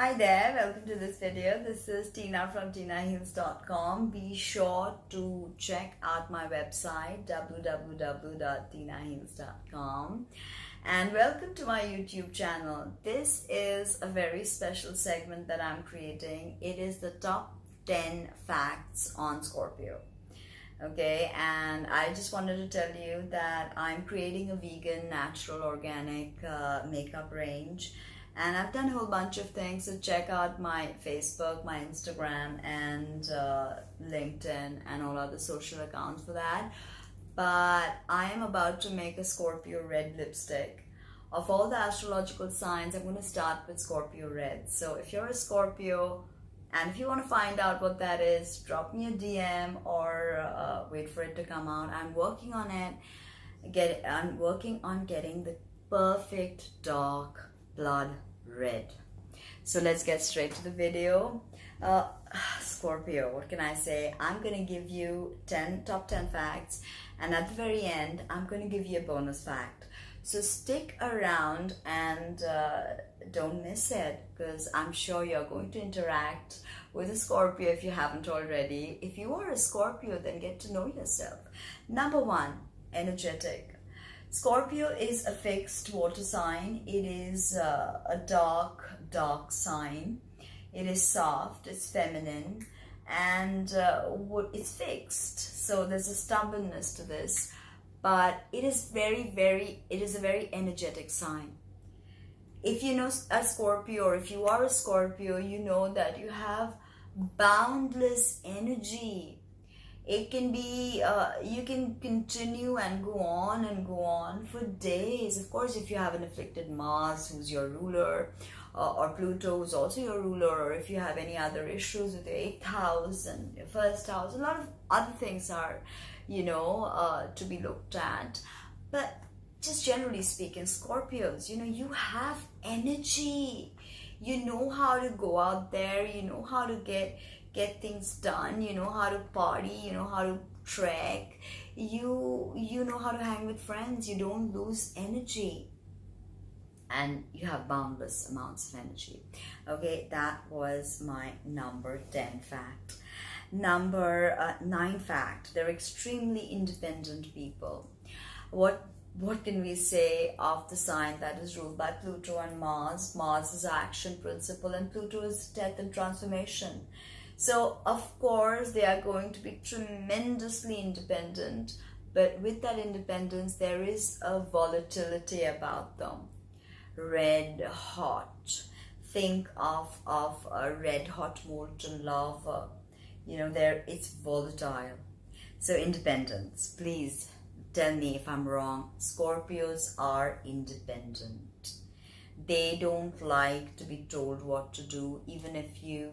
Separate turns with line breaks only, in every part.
Hi there, welcome to this video. This is Tina from tinaheals.com. Be sure to check out my website www.tinaheals.com and welcome to my YouTube channel. This is a very special segment that I'm creating. It is the top 10 facts on Scorpio. Okay, and I just wanted to tell you that I'm creating a vegan, natural, organic makeup range. And I've done a whole bunch of things, so check out my Facebook, my Instagram, and LinkedIn, and all other social accounts for that. But I am about to make a Scorpio red lipstick. Of all the astrological signs, I'm going to start with Scorpio red. So if you're a Scorpio, and if you want to find out what that is, drop me a DM or wait for it to come out. I'm working on it. I'm working on getting the perfect dark blood red. So let's get straight to the video. Scorpio, what can I say? I'm going to give you top 10 facts, and at the very end I'm going to give you a bonus fact. So stick around and don't miss it, because I'm sure you're going to interact with a Scorpio if you haven't already. If you are a Scorpio, then get to know yourself. Number one, energetic. Scorpio is a fixed water sign. It is a dark sign. It is soft, it's feminine, and it's fixed. So there's a stubbornness to this, but it is it is a very energetic sign. If you know a Scorpio, or if you are a Scorpio, you know that you have boundless energy. It can be, you can continue and go on for days. Of course, if you have an afflicted Mars who's your ruler, or Pluto who's also your ruler, or if you have any other issues with your 8th house and your 1st house, a lot of other things are, to be looked at. But just generally speaking, Scorpios, you have energy. You know how to go out there, you know how to get things done, you know how to party, you know how to trek, you know how to hang with friends. You don't lose energy, and you have boundless amounts of energy. Okay, that was my number 10 fact. Number 9 fact, they're extremely independent people. What can we say of the sign that is ruled by Pluto and Mars? Mars is action, principle, and Pluto is death and transformation. So, of course, they are going to be tremendously independent, but with that independence, there is a volatility about them. Red hot. Think of a red hot molten lava. It's volatile. So, independence. Please tell me if I'm wrong. Scorpios are independent. They don't like to be told what to do. Even if you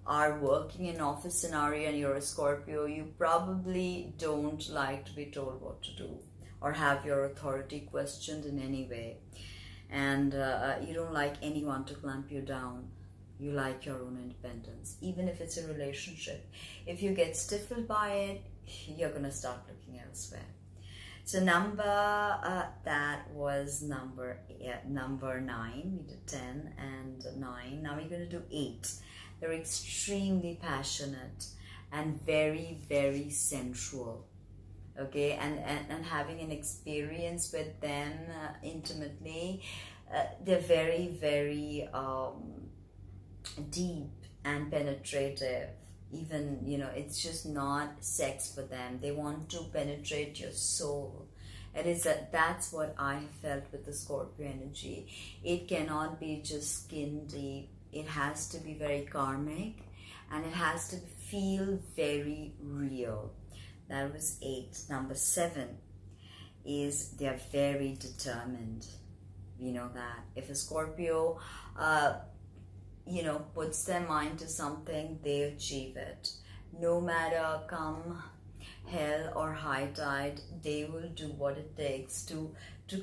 are working in an office scenario and you're a Scorpio, you probably don't like to be told what to do or have your authority questioned in any way. And you don't like anyone to clamp you down. You like your own independence, even if it's a relationship. If you get stifled by it, you're going to start looking elsewhere. So that was number 9. We did 10 and 9. Now we're going to do 8. They're extremely passionate and very, very sensual. Okay, and having an experience with them intimately, they're very, very deep and penetrative. Even, it's just not sex for them. They want to penetrate your soul. That's what I have felt with the Scorpio energy. It cannot be just skin deep. It has to be very karmic, and it has to feel very real. That was 8. Number 7 is they're very determined. We know that. If a Scorpio, puts their mind to something, they achieve it. No matter come hell or high tide, they will do what it takes to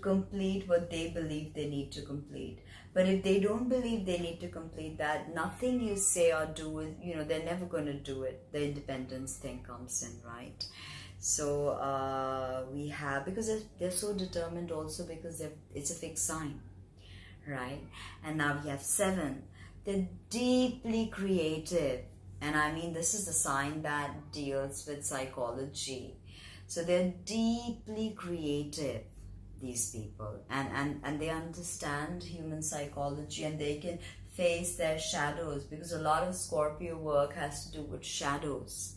complete what they believe they need to complete. But if they don't believe they need to complete that, nothing you say or do, they're never going to do it. The independence thing comes in, right? So we have, because they're so determined also, because it's a fixed sign, right? And now we have 7. They're deeply creative. And I mean, this is the sign that deals with psychology. So they're deeply creative, these people. And they understand human psychology, and they can face their shadows, because a lot of Scorpio work has to do with shadows.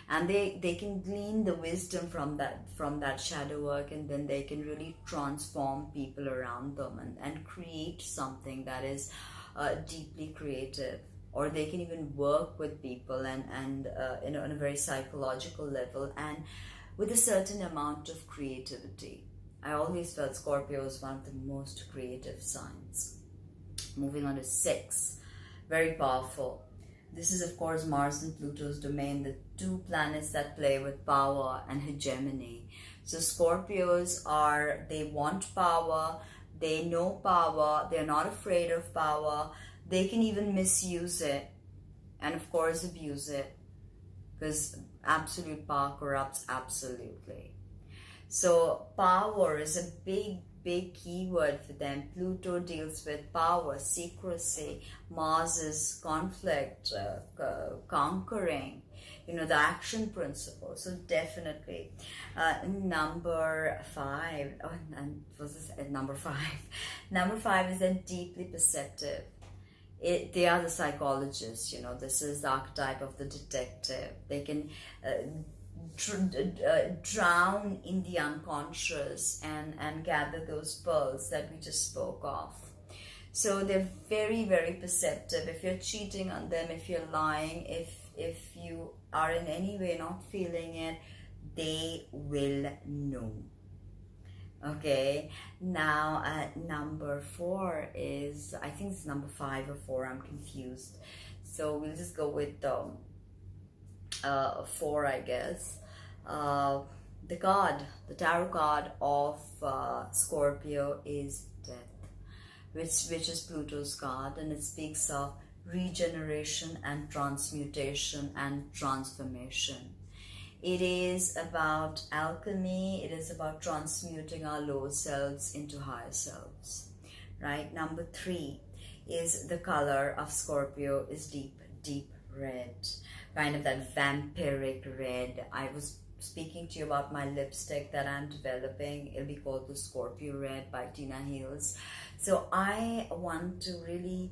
And they can glean the wisdom from that shadow work, and then they can really transform people around them and create something that is deeply creative. Or they can even work with people and on a very psychological level and with a certain amount of creativity. I always felt Scorpio is one of the most creative signs. Moving on to 6, very powerful. This is, of course, Mars and Pluto's domain, the two planets that play with power and hegemony. So Scorpios they want power, they know power, they're not afraid of power, they can even misuse it and, of course, abuse it, because absolute power corrupts absolutely. So power is a big keyword for them. Pluto deals with power, secrecy. Mars is conflict, conquering, the action principle. So definitely. Number 5. Oh, and was this number 5? Number 5 is then deeply perceptive. They are the psychologists, this is the archetype of the detective. They can drown in the unconscious and gather those pearls that we just spoke of. So they're very, very perceptive. If you're cheating on them, if you're lying, if you are in any way not feeling it, they will know. Okay, now number 4 is, I think it's number 5 or 4, I'm confused. So we'll just go with 4, I guess. The tarot card of Scorpio is Death, which is Pluto's card, and it speaks of regeneration and transmutation and transformation. It is about alchemy. It is about transmuting our lower selves into higher selves, right? Number 3 is the color of Scorpio is deep red, kind of that vampiric red. I was speaking to you about my lipstick that I'm developing. It'll be called the Scorpio Red by Tina Hills. So I want to really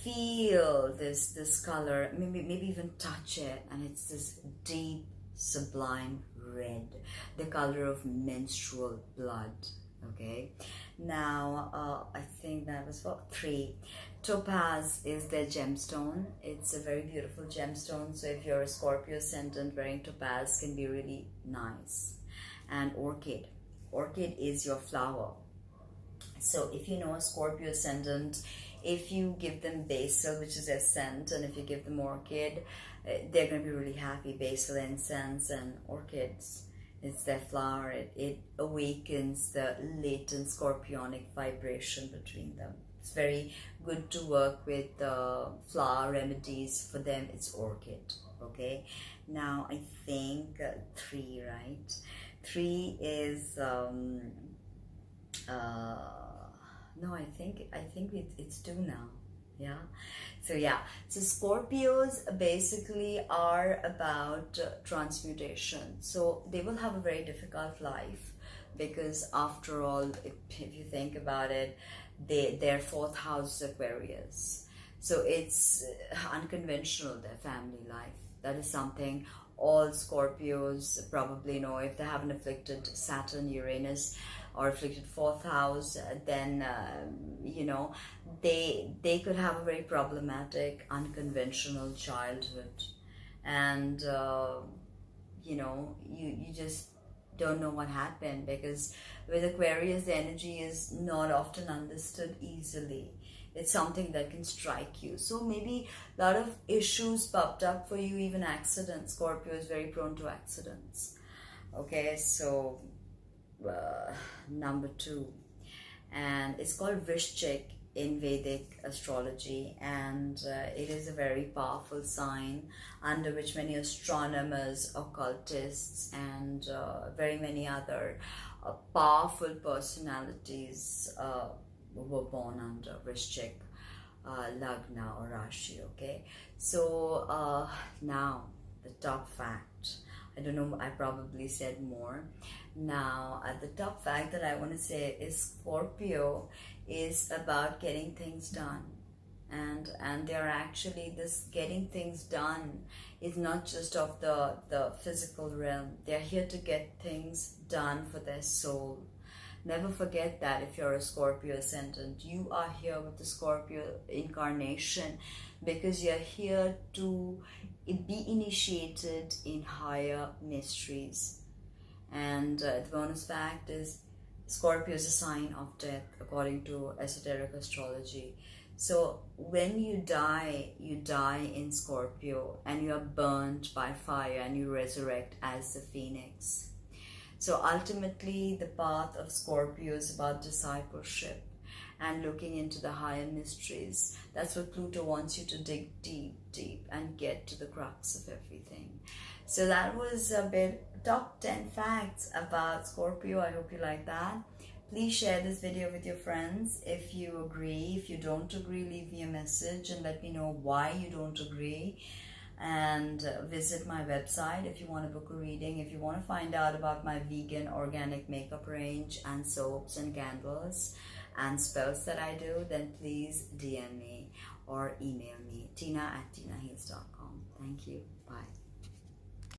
feel this color, maybe even touch it, and it's this deep, sublime red, the color of menstrual blood. Okay, now I think that was for 3. Topaz is their gemstone. It's a very beautiful gemstone, so if you're a Scorpio ascendant, wearing topaz can be really nice. And orchid is your flower. So if you know a Scorpio ascendant, if you give them basil, which is their scent, and if you give them orchid, they're going to be really happy. Basil, incense, and orchids, it's their flower. It awakens the latent scorpionic vibration between them. It's very good to work with flower remedies. For them, it's orchid. Okay, now I think 3, right? 3 is no, I think it's 2 now. Yeah. So Scorpios basically are about transmutation. So they will have a very difficult life, because after all, if you think about it, their 4th house is Aquarius. So it's unconventional, their family life. That is something all Scorpios probably know. If they have an afflicted Saturn, Uranus, or afflicted 4th house, then they could have a very problematic, unconventional childhood, and you just don't know what happened, because with Aquarius, the energy is not often understood easily. It's something that can strike you. So maybe a lot of issues popped up for you, even accidents. Scorpio is very prone to accidents. Okay, so number 2, and it's called Vrishchik in Vedic astrology, and it is a very powerful sign under which many astronomers, occultists, and very many other powerful personalities were born under. Vrishchik lagna or rashi. Okay, so now the top fact. I don't know, I probably said more. Now, the top fact that I want to say is Scorpio is about getting things done. And they're actually, this getting things done is not just of the physical realm. They're here to get things done for their soul. Never forget that if you're a Scorpio ascendant, you are here with the Scorpio incarnation because you're here to be initiated in higher mysteries. And the bonus fact is Scorpio is a sign of death according to esoteric astrology. So when you die in Scorpio and you are burnt by fire and you resurrect as the phoenix. So ultimately the path of Scorpio is about discipleship and looking into the higher mysteries. That's what Pluto wants you to dig deep and get to the crux of everything. So that was a bit top 10 facts about Scorpio. I hope you like that. Please share this video with your friends if you agree. If you don't agree, leave me a message and let me know why you don't agree. And visit my website if you want to book a reading. If you want to find out about my vegan organic makeup range and soaps and candles and spells that I do, then please DM me or email me, tina@tinaheals.com. Thank you. Bye.